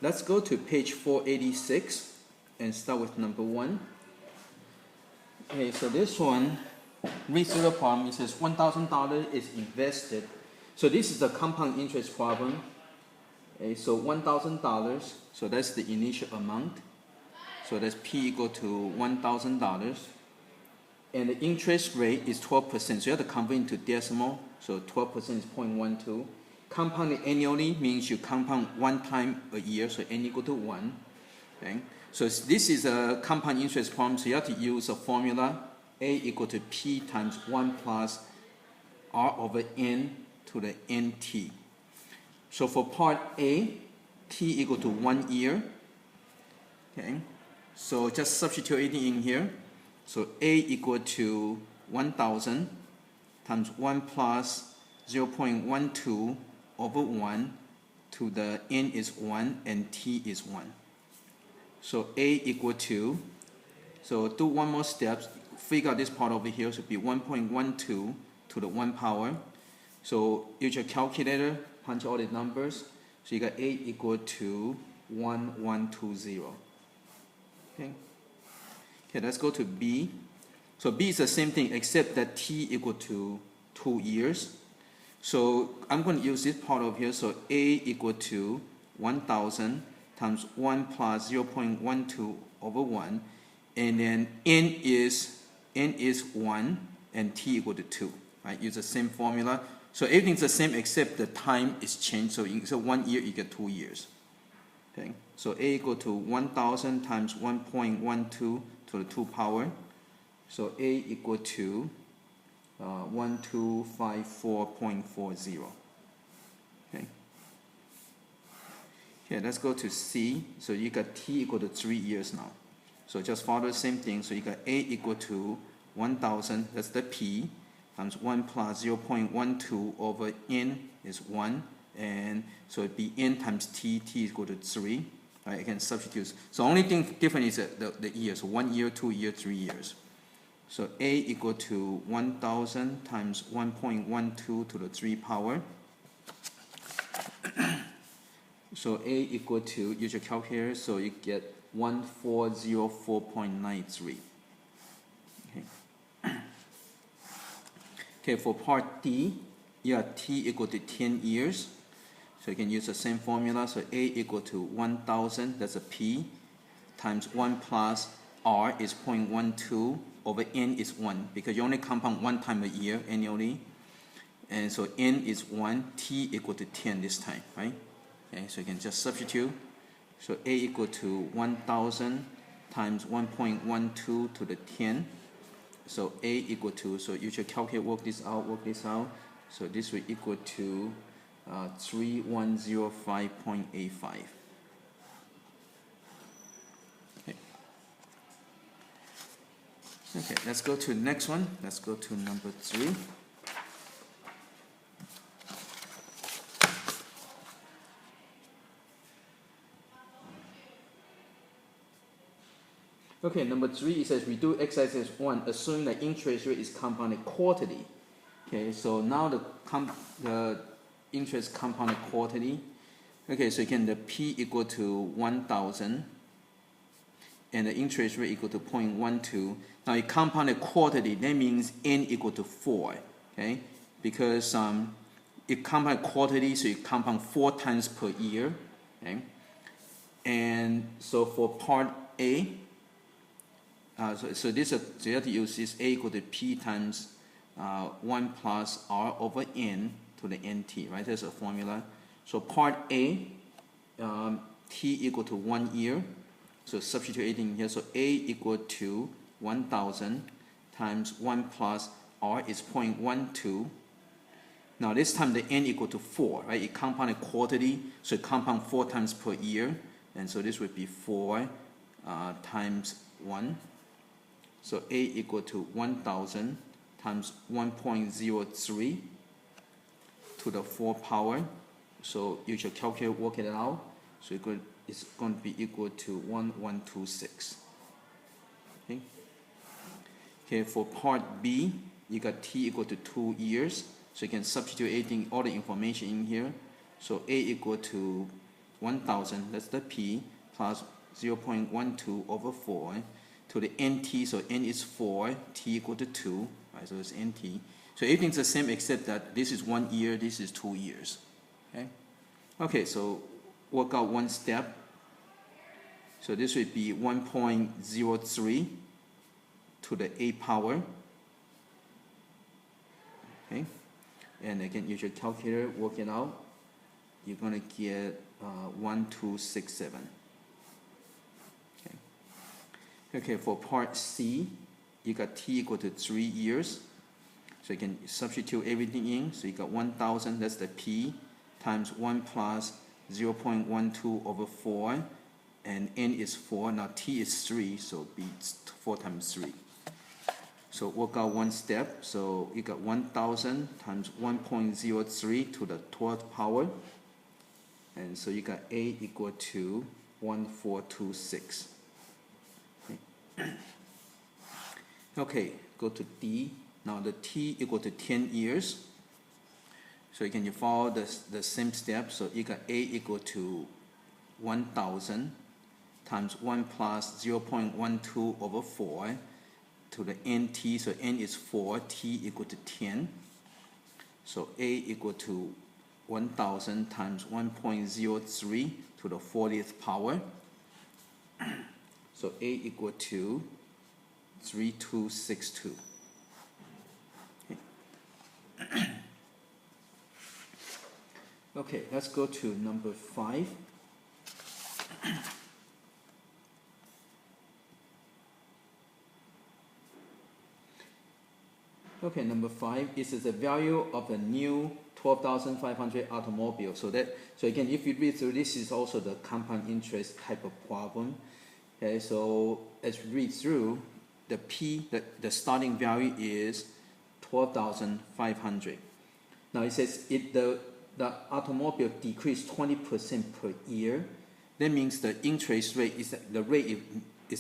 let's go to page 486 and start with number 1. Okay, so this one, read-through problem, it says $1,000 is invested. So this is the compound interest problem. Okay, so $1,000, so that's the initial amount. So that's P equal to $1,000. And the interest rate is 12%. So you have to convert into decimal. So 12% is 0.12. Compounded annually means you compound one time a year, so n equal to 1. Okay? So this is a compound interest problem, so you have to use a formula A equal to P times 1 plus R over N to the NT. So for part A, T equal to 1 year. Okay? So just substituting in here. So A equal to 1,000 times 1 plus 0.12 over 1 to the N is 1 and T is 1. So A equal to, so do one more step, figure out this part over here, so it'll be 1.12 to the 1 power. So use your calculator, punch all the numbers. So you got A equal to 1120. Okay. Okay, let's go to B. So B is the same thing except that T equal to 2 years. So I'm going to use this part over here. So A equal to 1,000 times 1 plus 0.12 over 1. And then N is 1 and T equal to 2. Right? Use the same formula. So everything's the same except the time is changed. So instead of 1 year, you get 2 years. Okay. So A equal to 1,000 times 1.12 to the 2 power. So A equal to 1254.40. Okay. Okay, let's go to C. So you got T equal to 3 years now. So just follow the same thing. So you got A equal to 1,000, that's the P, times 1 plus 0.12 over N is 1. And so it'd be N times T, T is equal to 3. Right, I can substitute. So only thing different is the years. So 1 year, 2 years, 3 years. So A equal to 1,000 times 1.12 to the 3 power. So A equal to, use your calculator, so you get 1404.93. Okay. Okay, for part D, you have T equal to 10 years. So you can use the same formula. So A equal to 1,000, that's a P, times 1 plus R is 0.12 over N is 1, because you only compound one time a year annually. And so N is 1, T equal to 10 this time, right? Okay, so you can just substitute. So A equal to 1,000 times 1.12 to the 10. So A equal to, so you should calculate, work this out. So this will equal to 3105.85. Okay, let's go to the next one. Let's go to number 3. Okay, number 3, it says we do exercise 1, assuming the interest rate is compounded quarterly. Okay, so now the interest compounded quarterly. Okay, so again, the P equal to 1,000. And the interest rate equal to 0.12. Now it compounded quarterly, that means N equal to 4, okay? Because it compounded quarterly, so it compound 4 times per year, okay? And so for part A, so you have to use this A equal to P times 1 plus R over N to the NT, right? That's a formula. So part A, T equal to 1 year. So substituting here, so A equal to 1,000 times 1 plus R is 0.12. Now this time the N equal to 4, right? It compounded quarterly, so it compound 4 times per year. And so this would be 4 times 1. So A equal to 1,000 times 1.03 to the 4 power. So you should calculate, work it out. So it's going to be equal to 1126. Okay. Okay, for part B, you got T equal to 2 years. So you can substitute all the information in here. So A equal to 1000, that's the p, plus 0.12 over 4 to the nt, so n is 4, t equal to 2, right, so it's nt. So everything's the same except that this is 1 year, this is 2 years. Okay, so work out one step. So this would be 1.03 to the a power. Okay, and again, use your calculator, work it out. You're going to get 1267. Okay, for part C, you got t equal to 3 years. So you can substitute everything in. So you got 1000, that's the p, times 1 plus 0.12 over 4, and n is 4. Now t is 3, so it beats 4 times 3. So work out one step. So you got 1000 times 1.03 to the 12th power. And so you got a equal to 1426. Okay, go to D. Now the t equal to 10 years. So you can follow the same step. So you got a equal to 1000 times 1 plus 0.12 over 4 to the nt. So n is 4, t equal to 10. So a equal to 1000 times 1.03 to the 40th power. So a equal to 3262. Okay, let's go to number 5. Okay, number 5, this is the value of the new 12,500 automobile. So again, if you read through, this is also the compound interest type of problem. Okay, so as you read through, the P, the starting value is 12,500. Now it says the automobile decreased 20% per year. That means the interest rate is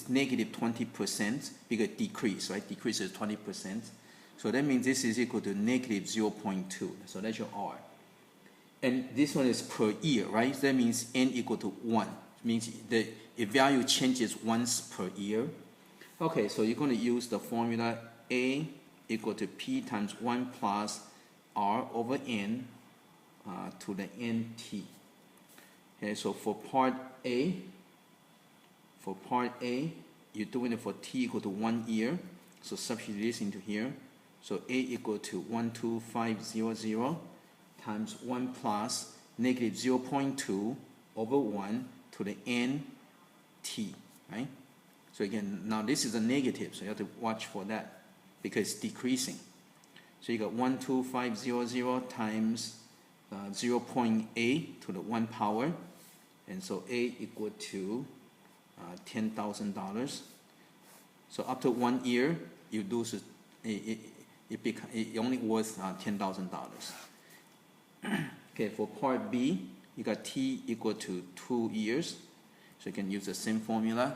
negative 20% because decrease, right? Decrease is 20%. So that means this is equal to negative 0.2. So that's your R. And this one is per year, right? That means n equal to 1. It means the value changes once per year. Okay, so you're going to use the formula A equal to P times 1 plus R over N to the NT. Okay, so for part A, you're doing it for T equal to 1 year. So substitute this into here. So A equal to 12500 times 1 plus negative 0.2 over 1 to the NT, right? So again, now this is a negative, so you have to watch for that because it's decreasing. So you got 12500 times 0.8 to the 1 power, and so A equal to $10,000. So after 1 year, you do it only worth $10,000. Okay, for part B, you got T equal to 2 years, so you can use the same formula.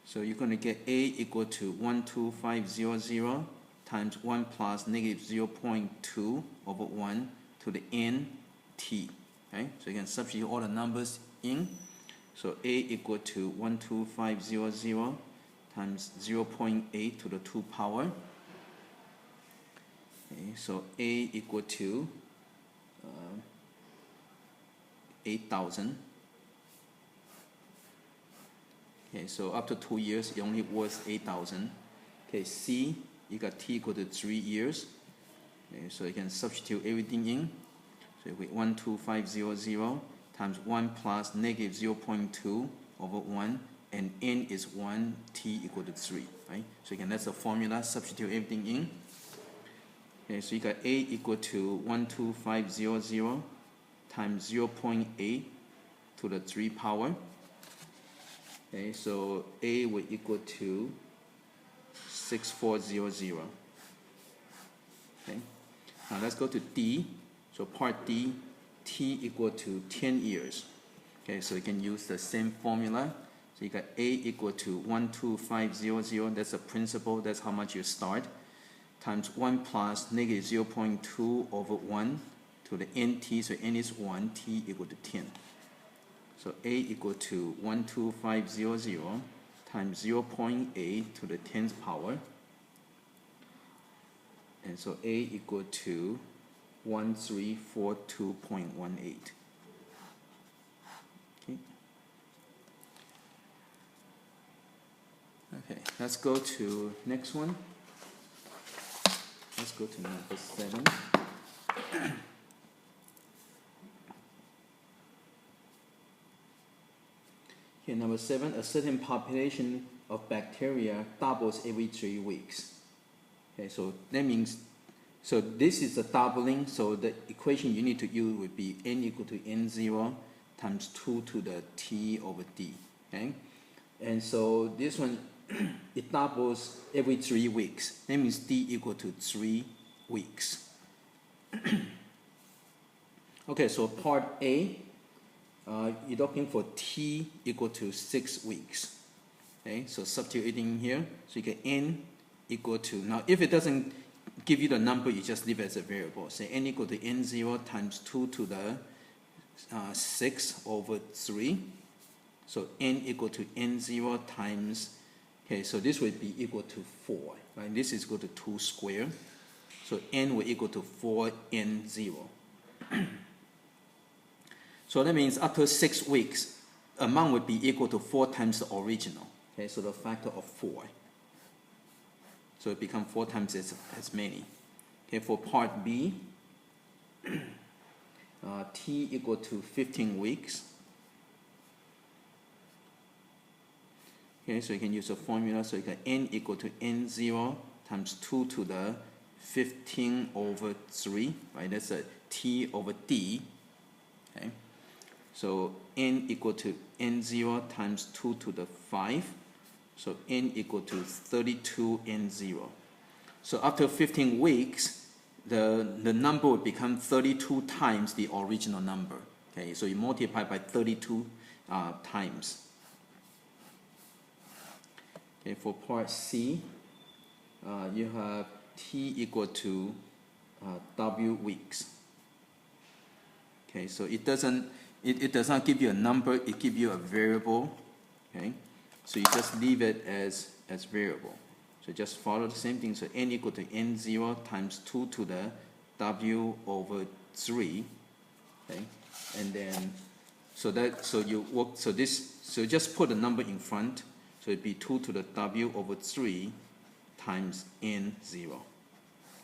So you're going to get A equal to 12500 times 1 plus negative 0.2 over 1 to the NT. Okay? So you can substitute all the numbers in. So A equal to 12500 times 0.8 to the 2 power. Okay, so A equal to 8,000. Okay, so up to 2 years, it only worth 8,000. Okay, C, you got T equal to 3 years. Okay, so you can substitute everything in. So with 12500 times 1 plus negative 0.2 over 1, and N is 1, T equal to 3. Right? So again, that's the formula. Substitute everything in. Okay, so you got A equal to 12500 times 0.8 to the 3 power. Okay, so A will equal to 6400. Okay, now let's go to D. So part D, T equal to 10 years. Okay, so you can use the same formula. So you got A equal to 12500, that's the principal, that's how much you start, times 1 plus negative 0.2 over 1 to the nt, so n is 1, t equal to 10. So a equal to 12500 times 0.8 to the 10th power. And so a equal to 1342.18. Okay, let's go to next one. Let's go to number 7. Okay, number 7, a certain population of bacteria doubles every 3 weeks. Okay, so that means, so this is a doubling, so the equation you need to use would be n equal to n0 times 2 to the t over d. Okay, and so this one, it doubles every 3 weeks. That means d equal to 3 weeks. Okay, so part A, you're looking for t equal to 6 weeks. Okay, so substituting here, so you get n equal to, now if it doesn't give you the number, you just leave it as a variable. Say n equal to n0 times 2 to the 6 over 3. So n equal to n0 times, okay, so this would be equal to 4. Right? This is equal to 2 squared. So n will equal to 4n0. So that means after 6 weeks, amount would be equal to 4 times the original. Okay, so the factor of 4. So it becomes 4 times as many. Okay, for part B, t equal to 15 weeks. Okay, so you can use a formula. So you get n equal to n0 times 2 to the 15 over 3. Right, that's a t over d. Okay, so n equal to n0 times 2 to the 5. So n equal to 32n0. So after 15 weeks, the number would become 32 times the original number. Okay, so you multiply by 32 times. Okay, for part C, you have t equal to w weeks. Okay, so it does not give you a number, it gives you a variable. Okay, so you just leave it as variable. So just follow the same thing. So n equal to n0 times 2 to the w over 3. Okay, and then so just put a number in front. So it'd be 2 to the w over 3 times n0.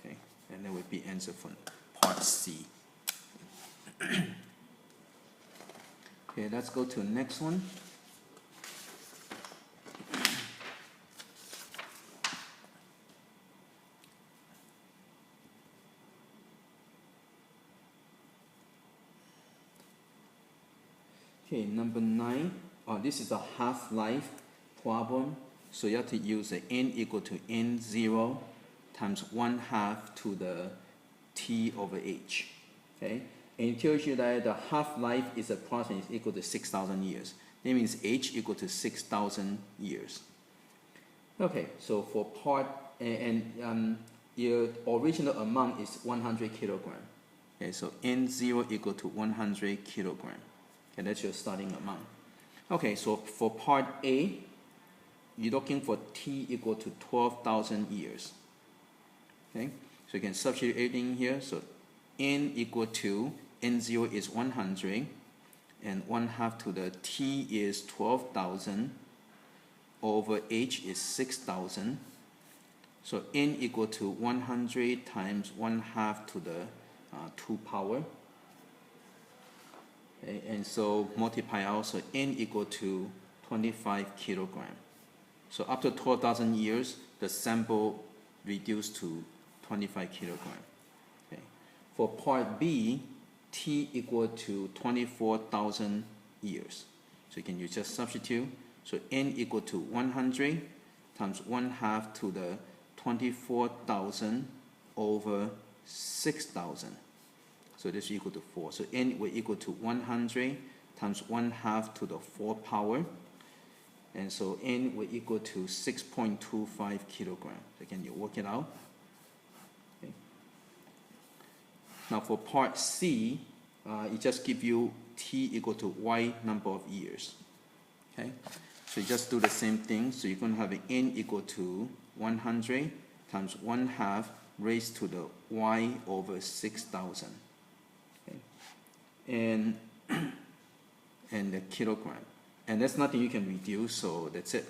Okay, and that would be answer for part C. Okay, let's go to the next one. Okay, number 9. This is a half-life problem. So you have to use a n equal to n0 times 1/2 to the t over h. Okay, and it tells you that the half-life is approximately equal to 6,000 years. That means h equal to 6,000 years. Okay, so for part your original amount is 100 kilogram. Okay, so n0 equal to 100 kilogram. Okay, that's your starting amount. Okay, so for part A, you're looking for t equal to 12,000 years. Okay, so you can substitute everything here. So n equal to n0 is 100, and 1/2 to the t is 12,000 over h is 6,000. So n equal to 100 times 1/2 to the 2 power. Okay, and so multiply out, so n equal to 25 kilogram. So after 12,000 years, the sample reduced to 25 kilogram. Okay. For part B, t equal to 24,000 years. So you can use just substitute. So n equal to 100 times 1/2 to the 24,000 over 6,000. So this is equal to 4. So n will equal to 100 times 1/2 to the 4 power. And so n will equal to 6.25 kilogram. Again, you work it out. Okay. Now for part C, it just gives you t equal to y number of years. Okay, so you just do the same thing. So you're going to have an n equal to 100 times 1/2 raised to the y over 6,000. Okay, and the kilogram. And that's nothing you can reduce, so that's it.